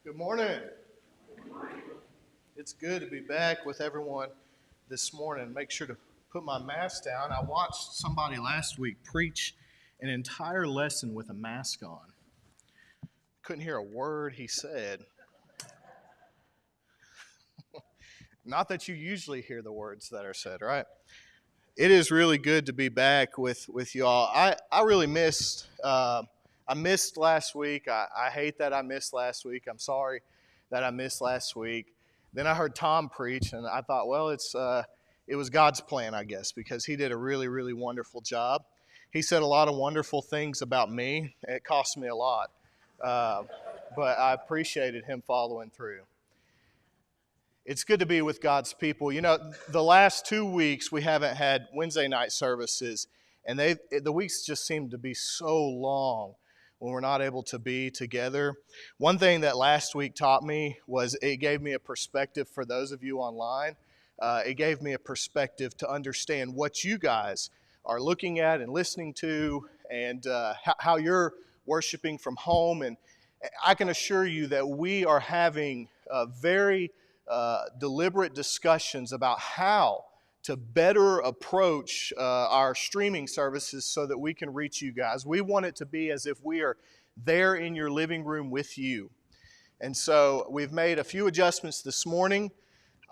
Good morning. It's good to be back with everyone this morning. Make sure to put my mask down. I watched somebody last week preach an entire lesson with a mask on. Couldn't hear a word he said. Not that you usually hear the words that are said, right? It is really good to be back with y'all. I really missed. I missed last week. I hate that I missed last week. I'm sorry that I missed last week. Then I heard Tom preach, and I thought, well, it was God's plan, I guess, because he did a really, really wonderful job. He said a lot of wonderful things about me. It cost me a lot, uh, but I appreciated him following through. It's good to be with God's people. You know, the last 2 weeks we haven't had Wednesday night services, and the weeks just seem to be so long when we're not able to be together. One thing that last week taught me was it gave me a perspective for those of you online. It gave me a perspective to understand what you guys are looking at and listening to, and how you're worshiping from home. And I can assure you that we are having very deliberate discussions about how to better approach our streaming services so that we can reach you guys. We want it to be as if we are there in your living room with you. And so we've made a few adjustments this morning.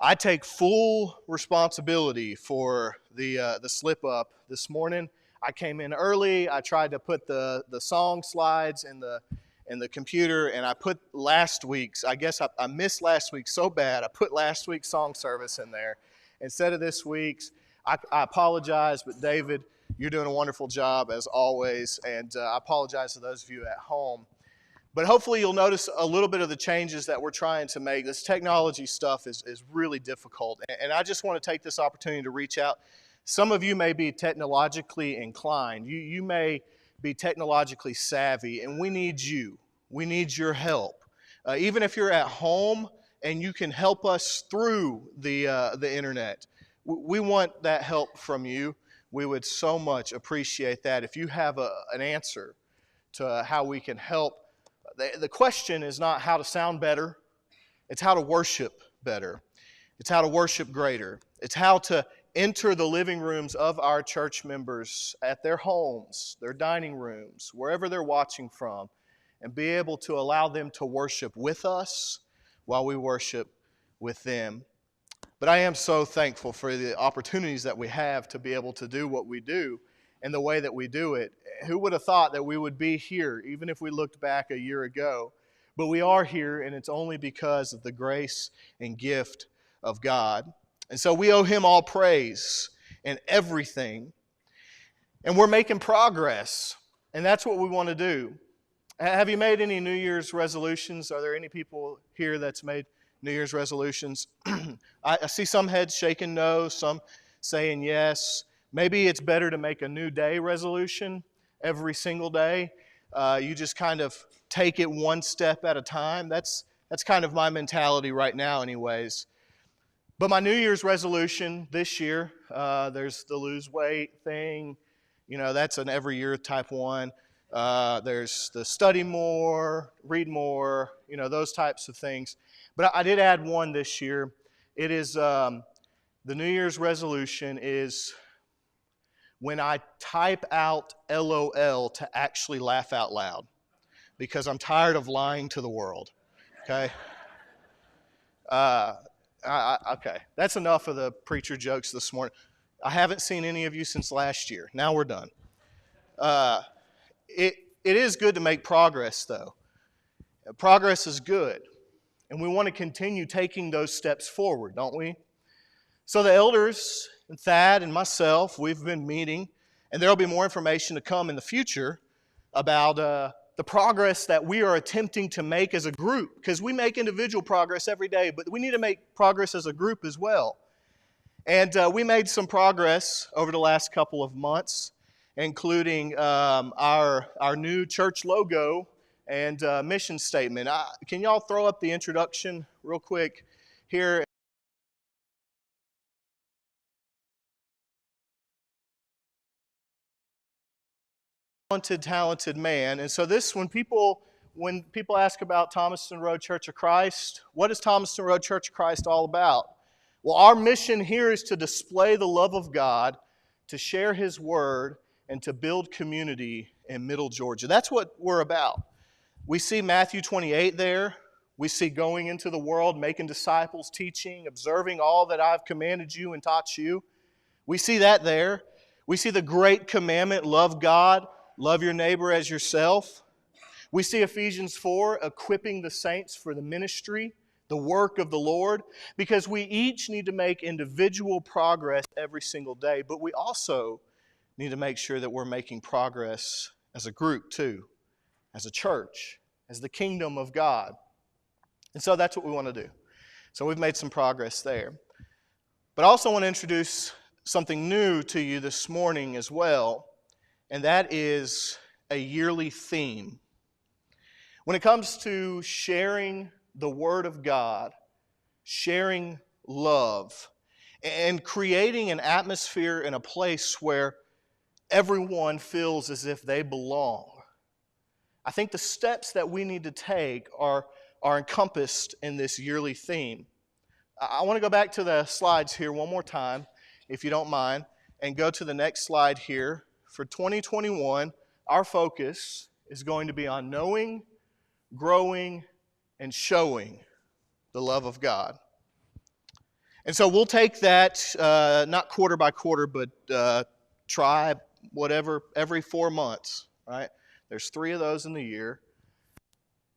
I take full responsibility for the slip up this morning. I came in early. I tried to put the song slides in the computer, and I put last week's, I guess I missed last week so bad, I put last week's song service in there instead of this week's. I apologize, but David, you're doing a wonderful job as always, and I apologize to those of you at home. But hopefully you'll notice a little bit of the changes that we're trying to make. This technology stuff is really difficult, and I just want to take this opportunity to reach out. Some of you may be technologically inclined. You may be technologically savvy, and we need you. We need your help. Even if you're at home and you can help us through the internet, we want that help from you. We would so much appreciate that. If you have an answer to how we can help, the question is not how to sound better. It's how to worship better. It's how to worship greater. It's how to enter the living rooms of our church members at their homes, their dining rooms, wherever they're watching from, and be able to allow them to worship with us while we worship with them. But I am so thankful for the opportunities that we have to be able to do what we do and the way that we do it. Who would have thought that we would be here, even if we looked back a year ago? But we are here, and it's only because of the grace and gift of God. And so we owe Him all praise and everything. And we're making progress. And that's what we want to do. Have you made any New Year's resolutions? Are there any people here that's made New Year's resolutions? I see some heads shaking no, some saying yes. Maybe it's better to make a new day resolution every single day. You just kind of take it one step at a time. That's kind of my mentality right now anyways. But my New Year's resolution this year, there's the lose weight thing. You know, that's an every year type one. There's the study more, read more, you know, those types of things. But I did add one this year. It is, the New Year's resolution is when I type out LOL to actually laugh out loud, because I'm tired of lying to the world, okay? Okay, that's enough of the preacher jokes this morning. I haven't seen any of you since last year. Now we're done. It is good to make progress, though. Progress is good, and we want to continue taking those steps forward, don't we? So the elders, and Thad and myself, we've been meeting, and there will be more information to come in the future about the progress that we are attempting to make as a group, because we make individual progress every day, but we need to make progress as a group as well. And we made some progress over the last couple of months, including our new church logo and mission statement. Can y'all throw up the introduction real quick here? Talented man. And so this, when people when people ask about Thomaston Road Church of Christ, what is Thomaston Road Church of Christ all about? Well, our mission here is to display the love of God, to share His Word, and to build community in Middle Georgia. That's what we're about. We see Matthew 28 there. We see going into the world, making disciples, teaching, observing all that I've commanded you and taught you. We see that there. We see the great commandment, love God, love your neighbor as yourself. We see Ephesians 4, equipping the saints for the ministry, the work of the Lord, because we each need to make individual progress every single day, but we also need to make sure that we're making progress as a group too, as a church, as the kingdom of God. And so that's what we want to do. So we've made some progress there. But I also want to introduce something new to you this morning as well, and that is a yearly theme. When it comes to sharing the Word of God, sharing love, and creating an atmosphere and a place where everyone feels as if they belong, I think the steps that we need to take are encompassed in this yearly theme. I want to go back to the slides here one more time, if you don't mind, and go to the next slide here. For 2021, our focus is going to be on knowing, growing, and showing the love of God. And so we'll take that, not quarter by quarter, but try whatever, every 4 months, right? There's 3 of those in the year.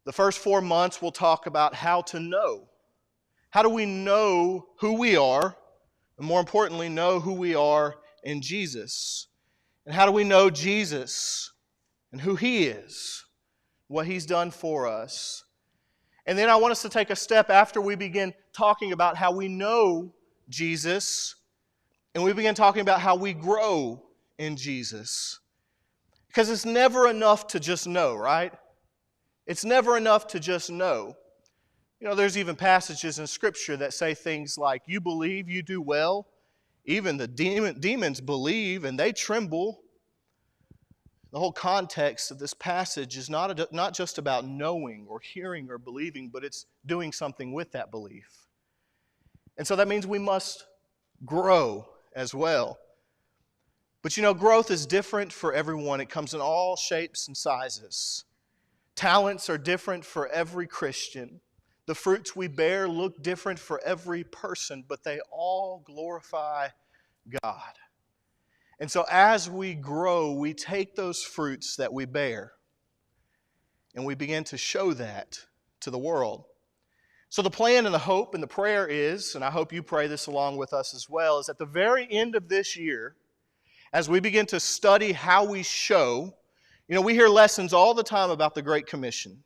The first 4 months we'll talk about how to know. How do we know who we are? And more importantly, know who we are in Jesus. And how do we know Jesus and who He is, what He's done for us? And then I want us to take a step after we begin talking about how we know Jesus, and we begin talking about how we grow in Jesus. Because it's never enough to just know, right? It's never enough to just know. You know, there's even passages in Scripture that say things like, you believe, you do well. Even the demons believe and they tremble. The whole context of this passage is not just about knowing or hearing or believing, but it's doing something with that belief. And so that means we must grow as well. But you know, growth is different for everyone. It comes in all shapes and sizes. Talents are different for every Christian. The fruits we bear look different for every person, but they all glorify God. And so as we grow, we take those fruits that we bear and we begin to show that to the world. So the plan and the hope and the prayer is, and I hope you pray this along with us as well, is at the very end of this year, as we begin to study how we show, you know, we hear lessons all the time about the Great Commission.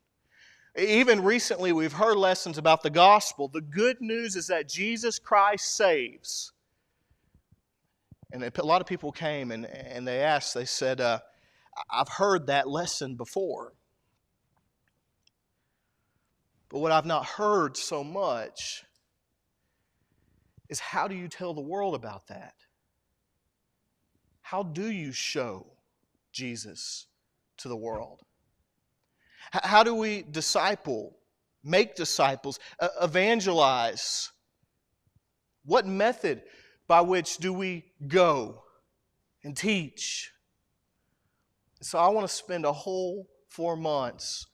Even recently, we've heard lessons about the gospel. The good news is that Jesus Christ saves. And a lot of people came and they asked, they said, I've heard that lesson before. But what I've not heard so much is how do you tell the world about that? How do you show Jesus to the world? How do we disciple, make disciples, evangelize? What method by which do we go and teach? So I want to spend a whole 4 months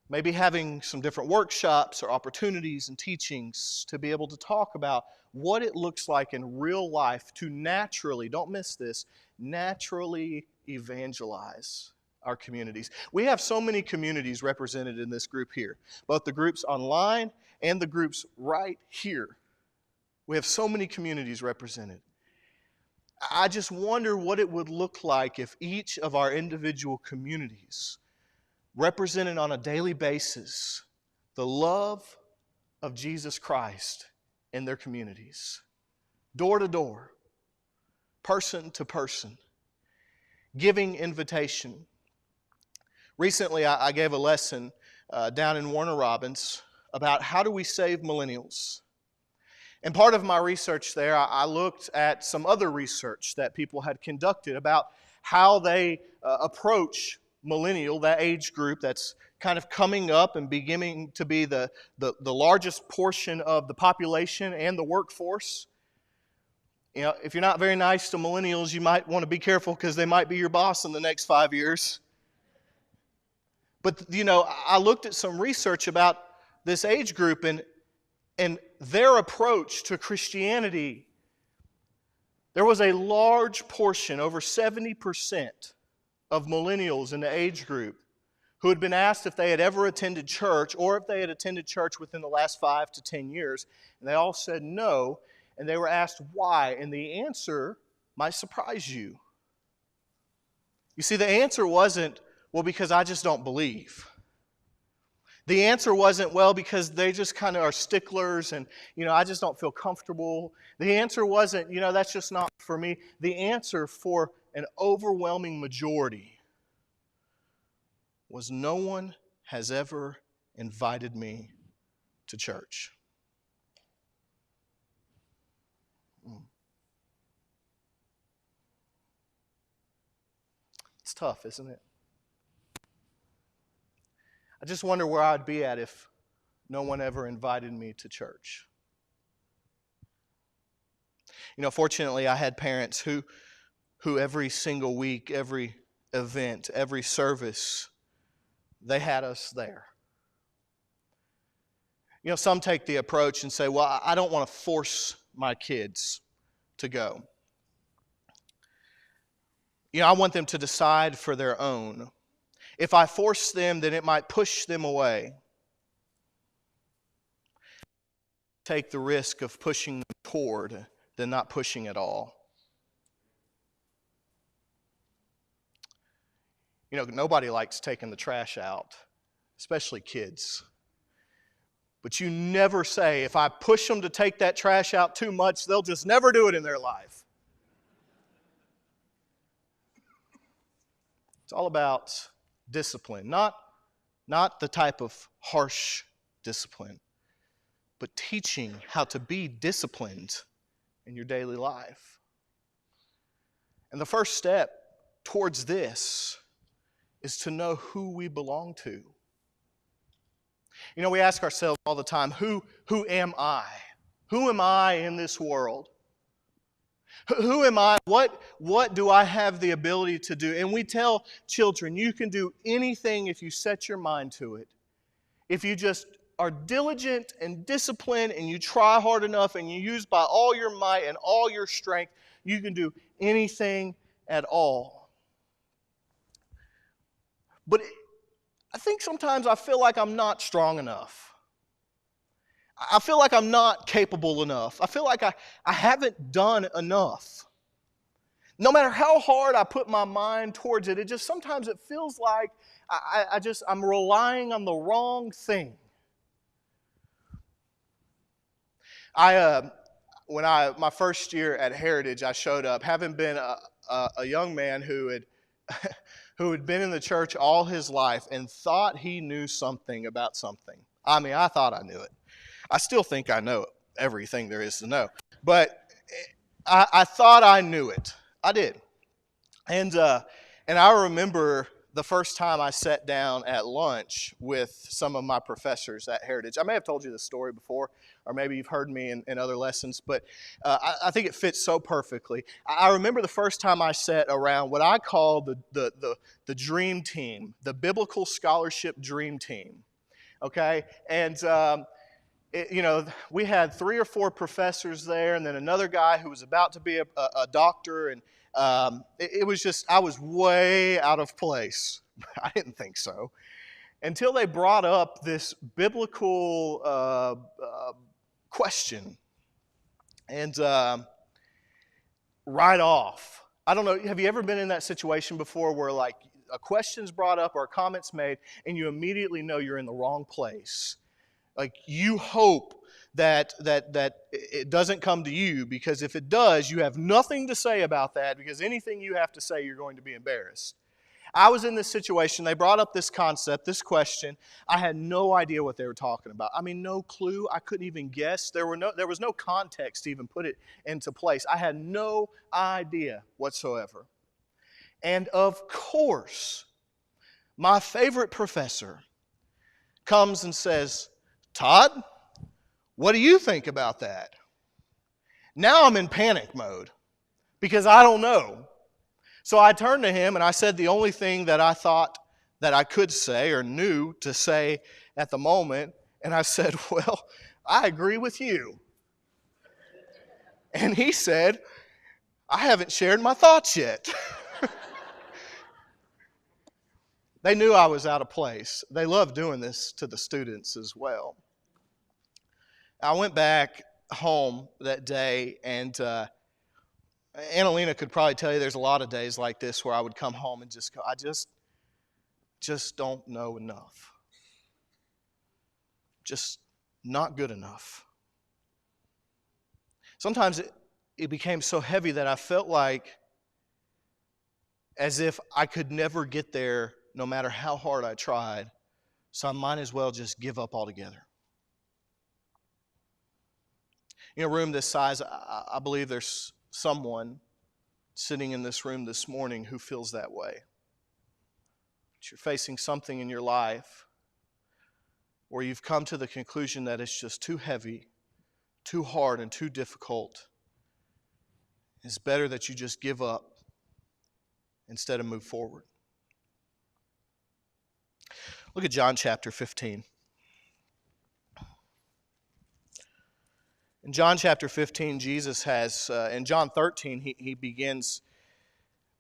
maybe having some different workshops or opportunities and teachings to be able to talk about what it looks like in real life to naturally, don't miss this, naturally evangelize our communities. We have so many communities represented in this group here, both the groups online and the groups right here. We have so many communities represented. I just wonder what it would look like if each of our individual communities represented on a daily basis the love of Jesus Christ in their communities, door to door, person to person, giving invitation. Recently, I gave a lesson down in Warner Robins about how do we save millennials. And part of my research there, I looked at some other research that people had conducted about how they approach millennial, that age group that's kind of coming up and beginning to be the largest portion of the population and the workforce. You know, if you're not very nice to millennials, you might want to be careful because they might be your boss in the next 5 years. But, you know, I looked at some research about this age group and their approach to Christianity. There was a large portion, over 70% of millennials in the age group who had been asked if they had ever attended church or if they had attended church within the last 5 to 10 years. And they all said no, and they were asked why. And the answer might surprise you. You see, the answer wasn't, well, because I just don't believe. The answer wasn't, well, because they just kind of are sticklers and, you know, I just don't feel comfortable. The answer wasn't, you know, that's just not for me. The answer for an overwhelming majority was, no one has ever invited me to church. It's tough, isn't it? I just wonder where I'd be at if no one ever invited me to church. You know, fortunately, I had parents who every single week, every event, every service, they had us there. You know, some take the approach and say, well, I don't want to force my kids to go. You know, I want them to decide for their own. If I force them, then it might push them away. Take the risk of pushing them toward than not pushing at all. You know, nobody likes taking the trash out, especially kids. But you never say, if I push them to take that trash out too much, they'll just never do it in their life. It's all about discipline, not the type of harsh discipline, but teaching how to be disciplined in your daily life. And the first step towards this is to know who we belong to. You know, we ask ourselves all the time, who am I? Who am I in this world? Who am I? What do I have the ability to do? And we tell children, you can do anything if you set your mind to it. If you just are diligent and disciplined and you try hard enough and you use by all your might and all your strength, you can do anything at all. But I think sometimes I feel like I'm not strong enough. I feel like I'm not capable enough. I feel like I haven't done enough. No matter how hard I put my mind towards it, sometimes it feels like I'm relying on the wrong thing. My first year at Heritage, I showed up, having been a young man who had been in the church all his life and thought he knew something about something. I mean, I thought I knew it. I still think I know everything there is to know. But I thought I knew it. I did. And I remember the first time I sat down at lunch with some of my professors at Heritage. I may have told you this story before, or maybe you've heard me in other lessons, but I think it fits so perfectly. I remember the first time I sat around what I call the dream team, the biblical scholarship dream team. Okay? And we had 3 or 4 professors there, and then another guy who was about to be a doctor, and it was just, I was way out of place. I didn't think so. Until they brought up this biblical question. And right off, I don't know, have you ever been in that situation before where like a question's brought up or a comment's made, and you immediately know you're in the wrong place? Like you hope that it doesn't come to you, because if it does, you have nothing to say about that, because anything you have to say, you're going to be embarrassed. I was in this situation. They brought up this concept, this question. I had no idea what they were talking about. I mean, no clue. I couldn't even guess. There was no context to even put it into place. I had no idea whatsoever. And of course, my favorite professor, comes and says, Todd, what do you think about that? Now I'm in panic mode because I don't know. So I turned to him and I said the only thing that I thought that I could say or knew to say at the moment. And I said, well, I agree with you. And he said, I haven't shared my thoughts yet. They knew I was out of place. They loved doing this to the students as well. I went back home that day, and Annalena could probably tell you there's a lot of days like this where I would come home and just go, I just don't know enough. Just not good enough. Sometimes it became so heavy that I felt like as if I could never get there no matter how hard I tried, so I might as well just give up altogether. In a room this size, I believe there's someone sitting in this room this morning who feels that way. That you're facing something in your life where you've come to the conclusion that it's just too heavy, too hard, and too difficult. It's better that you just give up instead of move forward. Look at John chapter 15. In John chapter 15, Jesus has, in John 13, he begins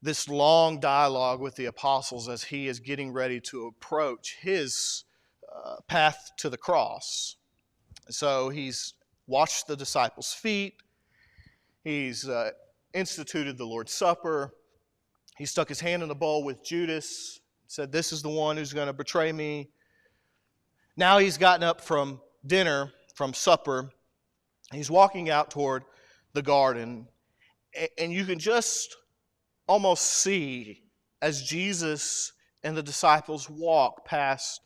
this long dialogue with the apostles as he is getting ready to approach his path to the cross. So he's washed the disciples' feet. He's instituted the Lord's Supper. He stuck his hand in the bowl with Judas, said, this is the one who's going to betray me. Now he's gotten up from dinner, from supper. He's walking out toward the garden. And you can just almost see as Jesus and the disciples walk past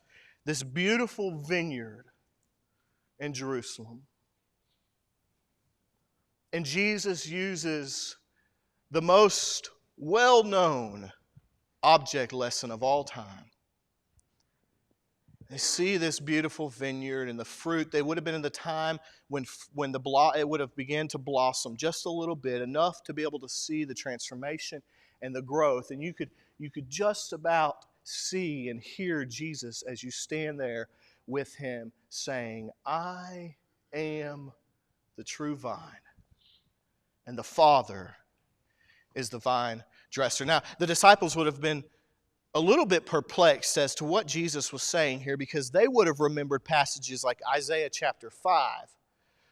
this beautiful vineyard in Jerusalem. And Jesus uses the most well-known object lesson of all time. They see this beautiful vineyard and the fruit. They would have been in the time when it would have begun to blossom just a little bit, enough to be able to see the transformation and the growth. And you could just about see and hear Jesus as you stand there with him saying, I am the true vine, and the Father is the vine dresser. Now, the disciples would have been a little bit perplexed as to what Jesus was saying here, because they would have remembered passages like Isaiah chapter 5,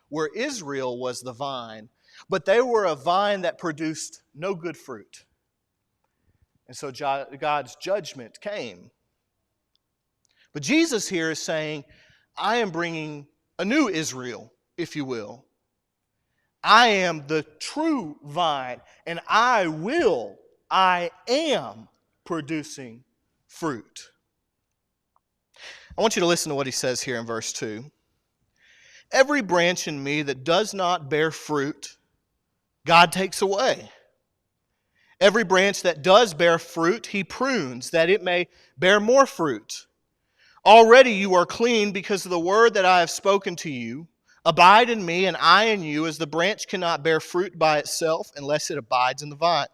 where Israel was the vine, but they were a vine that produced no good fruit. And so God's judgment came. But Jesus here is saying, I am bringing a new Israel, if you will. I am the true vine, and I am producing fruit. I want you to listen to what he says here in verse 2. Every branch in me that does not bear fruit, God takes away. Every branch that does bear fruit, he prunes, that it may bear more fruit. Already you are clean because of the word that I have spoken to you. Abide in me, and I in you, as the branch cannot bear fruit by itself unless it abides in the vine.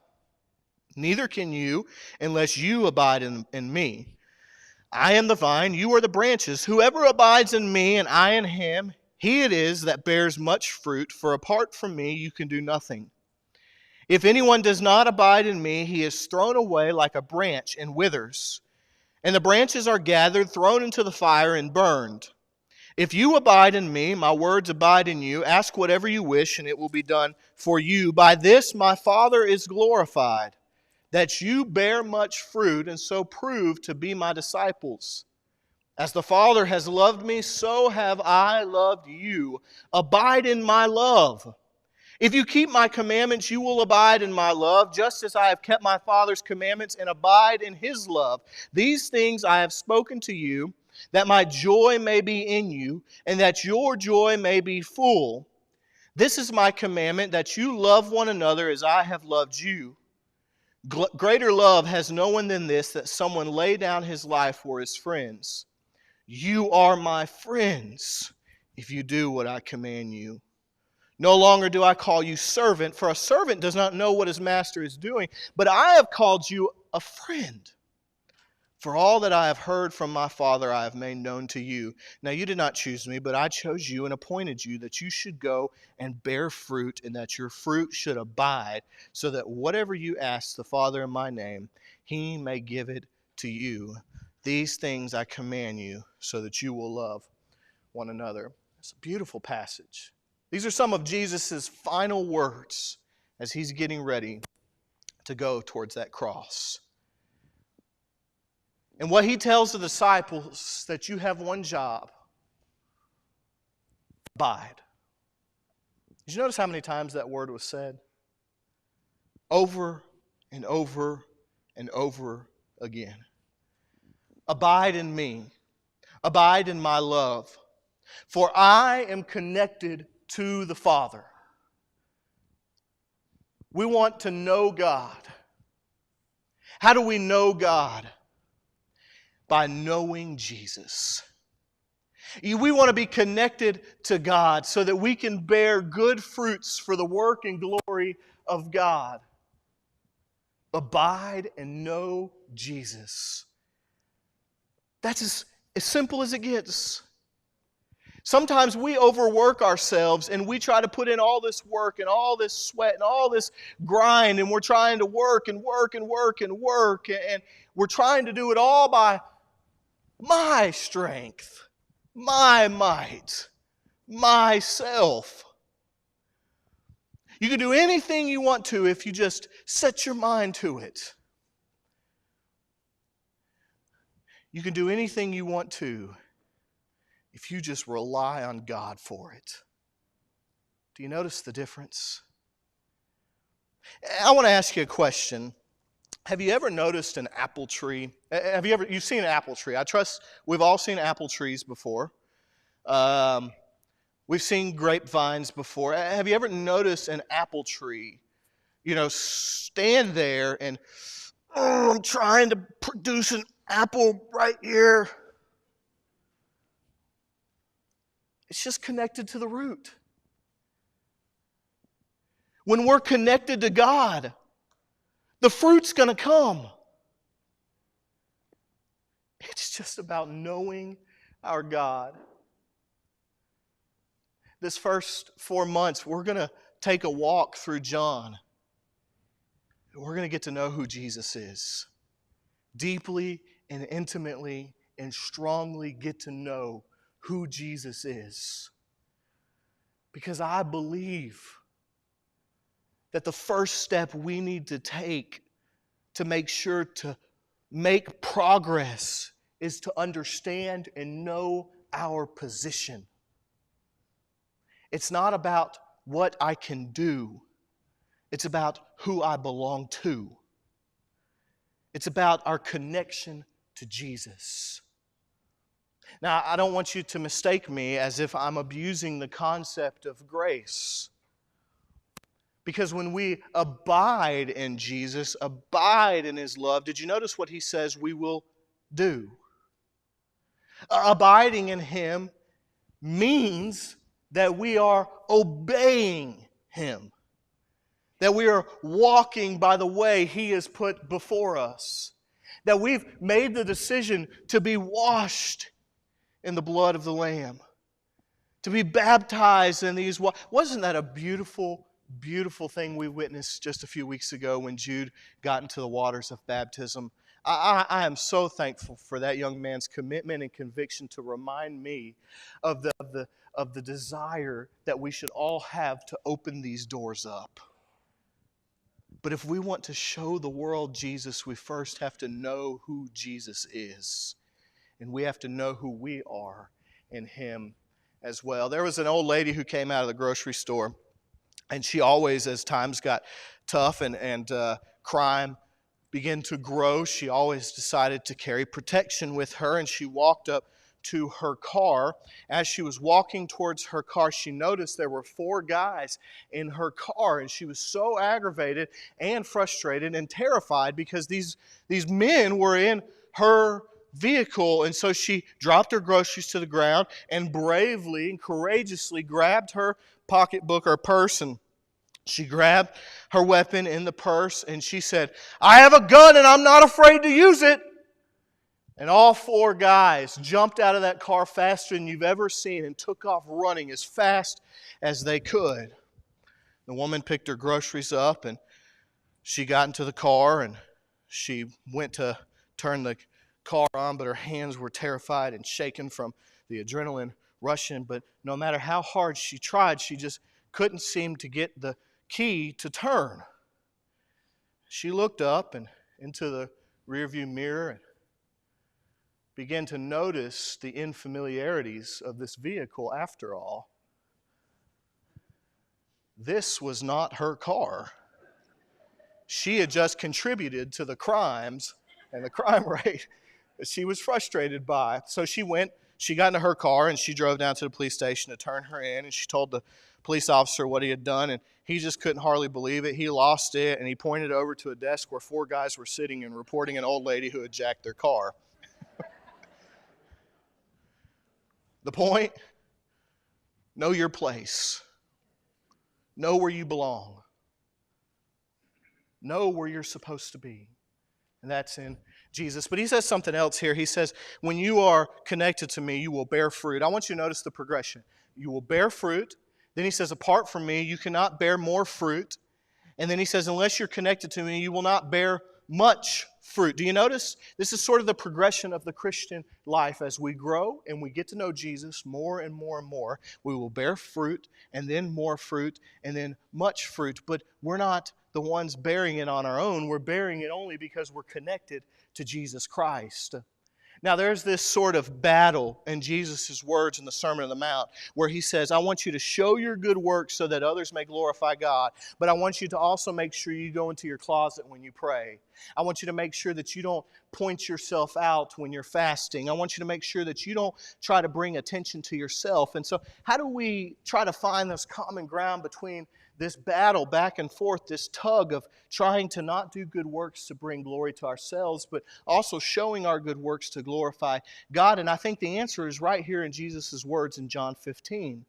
Neither can you unless you abide in me. I am the vine, you are the branches. Whoever abides in me and I in him, he it is that bears much fruit, for apart from me you can do nothing. If anyone does not abide in me, he is thrown away like a branch and withers. And the branches are gathered, thrown into the fire, and burned. If you abide in me, my words abide in you, ask whatever you wish, and it will be done for you. By this my Father is glorified, that you bear much fruit, and so prove to be my disciples. As the Father has loved me, so have I loved you. Abide in my love. If you keep my commandments, you will abide in my love, just as I have kept my Father's commandments and abide in his love. These things I have spoken to you, that my joy may be in you, and that your joy may be full. This is my commandment, that you love one another as I have loved you. Greater love has no one than this, that someone lay down his life for his friends. You are my friends if you do what I command you. No longer do I call you servant, for a servant does not know what his master is doing, but I have called you a friend. For all that I have heard from my Father I have made known to you. Now you did not choose me, but I chose you and appointed you that you should go and bear fruit, and that your fruit should abide, so that whatever you ask the Father in my name, he may give it to you. These things I command you, so that you will love one another. It's a beautiful passage. These are some of Jesus' final words as he's getting ready to go towards that cross. And what he tells the disciples, that you have one job: abide. Did you notice how many times that word was said? Over and over and over again. Abide in me. Abide in my love. For I am connected to the Father. We want to know God. How do we know God? By knowing Jesus. We want to be connected to God so that we can bear good fruits for the work and glory of God. Abide and know Jesus. That's as simple as it gets. Sometimes we overwork ourselves and we try to put in all this work and all this sweat and all this grind, and we're trying to work and work and work and work, and we're trying to do it all by my strength, my might, myself. You can do anything you want to if you just set your mind to it. You can do anything you want to if you just rely on God for it. Do you notice the difference? I want to ask you a question. Have you ever noticed an apple tree? You've seen an apple tree? I trust we've all seen apple trees before. We've seen grapevines before. Have you ever noticed an apple tree, stand there and, I'm trying to produce an apple right here. It's just connected to the root. When we're connected to God, the fruit's going to come. It's just about knowing our God. This first 4 months, we're going to take a walk through John. We're going to get to know who Jesus is. Deeply and intimately and strongly get to know who Jesus is. Because I believe that the first step we need to take to make sure to make progress is to understand and know our position. It's not about what I can do. It's about who I belong to. It's about our connection to Jesus. Now, I don't want you to mistake me as if I'm abusing the concept of grace. Because when we abide in Jesus, abide in His love, did you notice what He says we will do? Abiding in Him means that we are obeying Him. That we are walking by the way He has put before us. That we've made the decision to be washed in the blood of the Lamb. To be baptized in these waters. Wasn't that a beautiful thing we witnessed just a few weeks ago when Jude got into the waters of baptism? I am so thankful for that young man's commitment and conviction to remind me of the desire that we should all have to open these doors up. But if we want to show the world Jesus, we first have to know who Jesus is. And we have to know who we are in Him as well. There was an old lady who came out of the grocery store, and she always, as times got tough and crime began to grow, she always decided to carry protection with her, and she walked up to her car. As she was walking towards her car, she noticed there were 4 guys in her car, and she was so aggravated and frustrated and terrified because these men were in her vehicle. And so she dropped her groceries to the ground and bravely and courageously grabbed her pocketbook or purse, and she grabbed her weapon in the purse and she said, "I have a gun and I'm not afraid to use it." And all 4 guys jumped out of that car faster than you've ever seen and took off running as fast as they could. The woman picked her groceries up and she got into the car and she went to turn the car on, but her hands were terrified and shaken from the adrenaline rushing. But no matter how hard she tried, she just couldn't seem to get the key to turn. She looked up and into the rearview mirror and began to notice the infamiliarities of this vehicle. After all, this was not her car. She had just contributed to the crimes and the crime rate that she was frustrated by. So she got into her car and she drove down to the police station to turn her in, and she told the police officer what he had done, and he just couldn't hardly believe it. He lost it, and he pointed over to a desk where 4 guys were sitting and reporting an old lady who had jacked their car. The point? Know your place. Know where you belong. Know where you're supposed to be. And that's in Jesus. But he says something else here. He says, when you are connected to me, you will bear fruit. I want you to notice the progression. You will bear fruit. Then he says, apart from me, you cannot bear more fruit. And then he says, unless you're connected to me, you will not bear much fruit. Do you notice? This is sort of the progression of the Christian life. As we grow and we get to know Jesus more and more and more, we will bear fruit, and then more fruit, and then much fruit. But we're not the ones bearing it on our own. We're bearing it only because we're connected to Jesus Christ. Now, there's this sort of battle in Jesus' words in the Sermon on the Mount where he says, I want you to show your good works so that others may glorify God, but I want you to also make sure you go into your closet when you pray. I want you to make sure that you don't point yourself out when you're fasting. I want you to make sure that you don't try to bring attention to yourself. And so how do we try to find this common ground between this battle back and forth, this tug of trying to not do good works to bring glory to ourselves, but also showing our good works to glorify God? And I think the answer is right here in Jesus' words in John 15.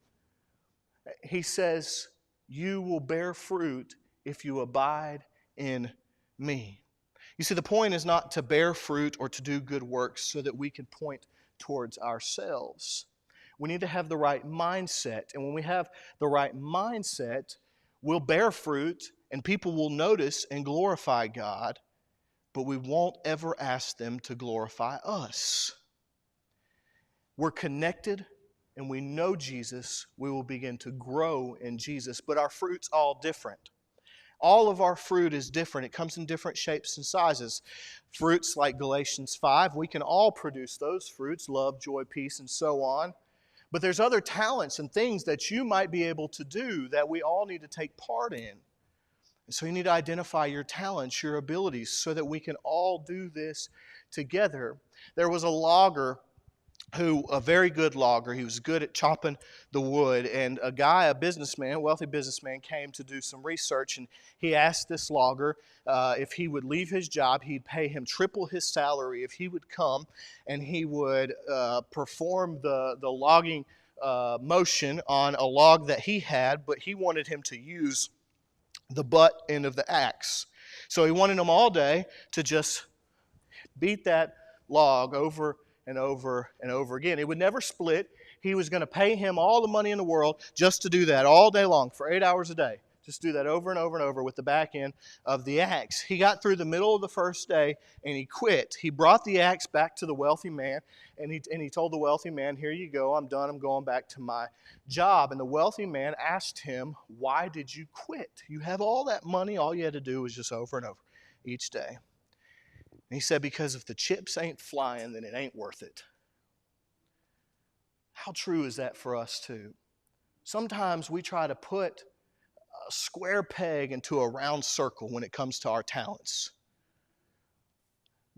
He says, you will bear fruit if you abide in me. You see, the point is not to bear fruit or to do good works so that we can point towards ourselves. We need to have the right mindset. And when we have the right mindset, we'll bear fruit and people will notice and glorify God, but we won't ever ask them to glorify us. We're connected and we know Jesus, we will begin to grow in Jesus, but our fruit's all different. All of our fruit is different. It comes in different shapes and sizes. Fruits like Galatians 5, we can all produce those fruits, love, joy, peace, and so on. But there's other talents and things that you might be able to do that we all need to take part in. And so you need to identify your talents, your abilities, so that we can all do this together. There was a logger a very good logger. He was good at chopping the wood. And a businessman, a wealthy businessman, came to do some research. And he asked this logger if he would leave his job, he'd pay him triple his salary if he would come and he would perform the logging motion on a log that he had, but he wanted him to use the butt end of the axe. So he wanted him all day to just beat that log over and over and over again. It would never split. He was going to pay him all the money in the world just to do that all day long for 8 hours a day. Just do that over and over and over with the back end of the axe. He got through the middle of the first day and he quit. He brought the axe back to the wealthy man and he told the wealthy man, here you go, I'm done, I'm going back to my job. And the wealthy man asked him, why did you quit? You have all that money, all you had to do was just over and over each day. And he said, because if the chips ain't flying, then it ain't worth it. How true is that for us too? Sometimes we try to put a square peg into a round circle when it comes to our talents.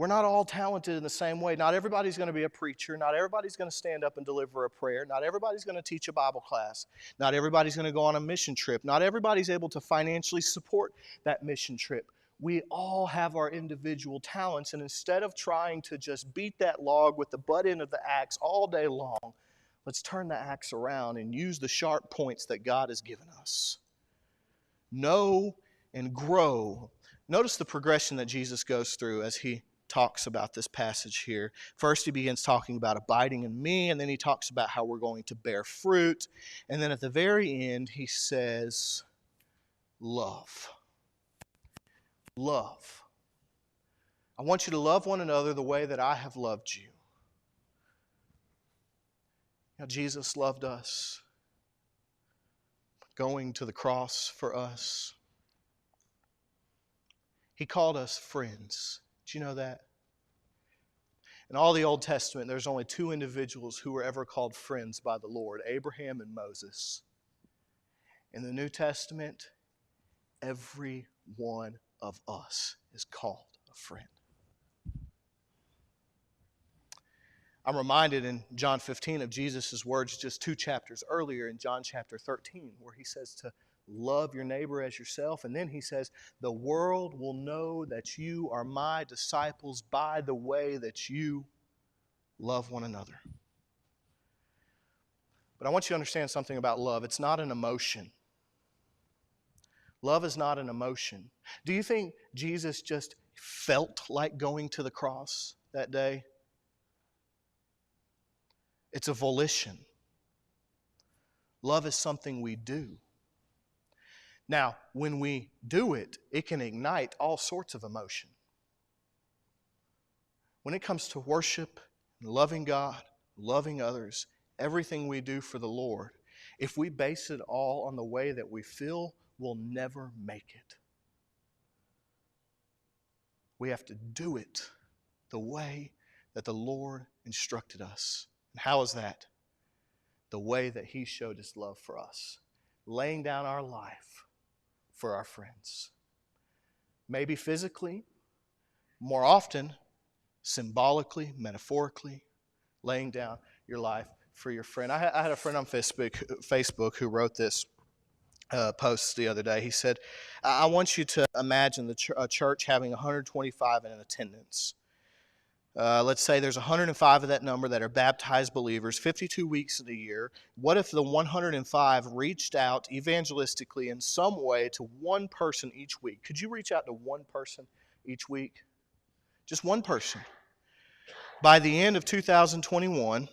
We're not all talented in the same way. Not everybody's going to be a preacher. Not everybody's going to stand up and deliver a prayer. Not everybody's going to teach a Bible class. Not everybody's going to go on a mission trip. Not everybody's able to financially support that mission trip. We all have our individual talents, and instead of trying to just beat that log with the butt end of the axe all day long, let's turn the axe around and use the sharp points that God has given us. Know and grow. Notice the progression that Jesus goes through as he talks about this passage here. First, he begins talking about abiding in me, and then he talks about how we're going to bear fruit. And then at the very end, he says, love. Love. I want you to love one another the way that I have loved you. Now, Jesus loved us, going to the cross for us. He called us friends. Did you know that? In all the Old Testament, there's only two individuals who were ever called friends by the Lord, Abraham and Moses. In the New Testament, every one of us is called a friend. I'm reminded in John 15 of Jesus' words just 2 chapters earlier in John chapter 13, where he says to love your neighbor as yourself. And then he says, the world will know that you are my disciples by the way that you love one another. But I want you to understand something about love. It's not an emotion. Love is not an emotion. Do you think Jesus just felt like going to the cross that day? It's a volition. Love is something we do. Now, when we do it, it can ignite all sorts of emotion. When it comes to worship, loving God, loving others, everything we do for the Lord, if we base it all on the way that we feel, we'll never make it. We have to do it the way that the Lord instructed us. And how is that? The way that He showed His love for us, laying down our life for our friends. Maybe physically, more often, symbolically, metaphorically, laying down your life for your friend. I had a friend on Facebook who wrote this post the other day. He said, I want you to imagine a church having 125 in attendance. Let's say there's 105 of that number that are baptized believers, 52 weeks of the year. What if the 105 reached out evangelistically in some way to one person each week? Could you reach out to one person each week? Just one person. By the end of 2021,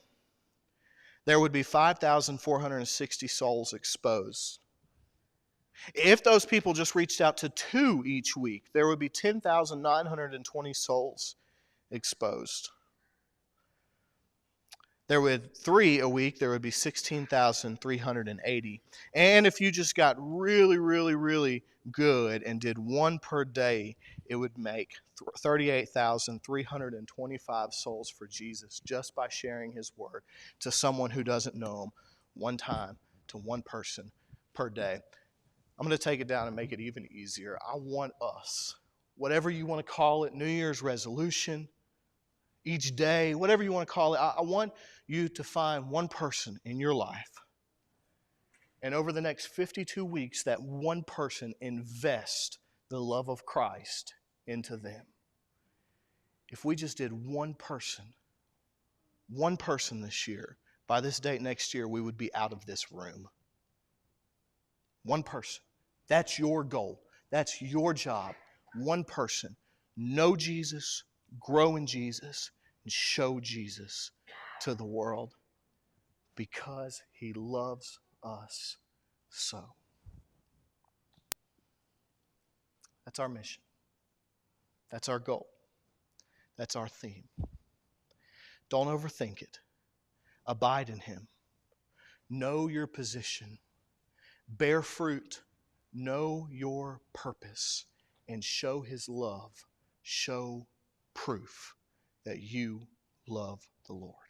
there would be 5,460 souls exposed. If those people just reached out to 2 each week, there would be 10,920 souls exposed. There would 3 a week, there would be 16,380. And if you just got really, really, really good and did 1 per day, it would make 38,325 souls for Jesus just by sharing His word to someone who doesn't know Him one time, to one person per day. I'm going to take it down and make it even easier. I want us, whatever you want to call it, New Year's resolution, each day, whatever you want to call it, I want you to find one person in your life. And over the next 52 weeks, that one person invest the love of Christ into them. If we just did one person this year, by this date next year, we would be out of this room. One person. That's your goal. That's your job. One person. Know Jesus, grow in Jesus, and show Jesus to the world because He loves us so. That's our mission. That's our goal. That's our theme. Don't overthink it. Abide in Him. Know your position. Bear fruit. Know your purpose. And show His love. Show proof that you love the Lord.